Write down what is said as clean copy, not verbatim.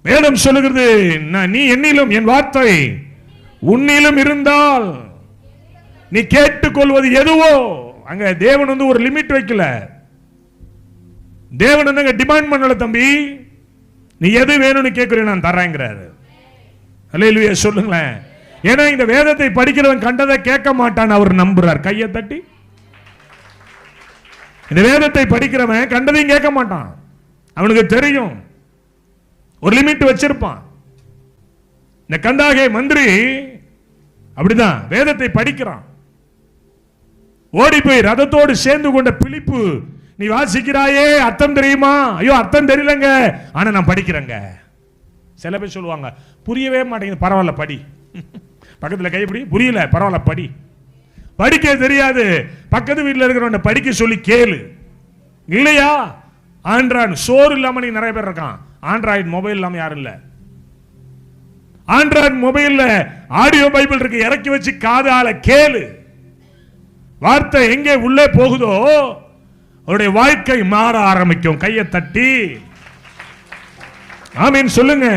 வேதம் சொல்லுகிறது, நீ என்னிலும் என் வார்த்தை உன்னிலும் இருந்தால் நீ கேட்டுக்கொள்வது எதுவோ. அங்க தேவன் ஒரு லிமிட் வைக்கல. தேவன் டிமாண்ட் பண்ணல, தம்பி நீ எது வேணும்னு கேட்கிறேன் நான் தரேங்கிறாரு. அல்லேலூயா சொல்லுங்களேன். ஏன்னா இந்த வேதத்தை படிக்கிறவன் கண்டதை கேட்க மாட்டான், அவர் நம்புறார். கையை தட்டி. இந்த வேதத்தை படிக்கிறவன் கண்டதையும் கேட்க மாட்டான். அவனுக்கு தெரியும், ஒரு லிமிட் வச்சிருப்பான். இந்த கந்தாகே மந்திரி அப்படிதான் வேதத்தை படிக்கிறான். ஓடி போய் ரதத்தோடு சேர்ந்து கொண்ட பிலிப்பு, நீ வாசிக்கிறாயே அர்த்தம் தெரியுமா? ஐயோ அர்த்தம் தெரியலங்க, ஆனா நான் படிக்கிறேங்க. சில பேர் சொல்லுவாங்க புரியவே மாட்டேங்குது, பரவாயில்ல படி. பக்கத்தில் கைப்பிடி, புரியல பரவாயில்ல படி. படிக்க தெரியாது, பக்கத்து வீட்டில் இருக்கிறவன் படிக்க சொல்லி கேளு. இல்லையா ஆண்ட்ராய்டு சோறு இல்லாம நீ நிறைய பேர் இருக்கான். ஆண்ட்ராய்டு மொபைல் இல்லாம யாரும் இல்ல. ஆண்ட்ராய்டு மொபைல்ல ஆடியோ பைபிள் இருக்கு, இறக்கி வச்சு காதால கேளு. வார்த்தை எங்கே உள்ளே போகுதோ அவருடைய வாழ்க்கை மாற ஆரம்பிக்கும். கையை தட்டி ஆமீன் சொல்லுங்க.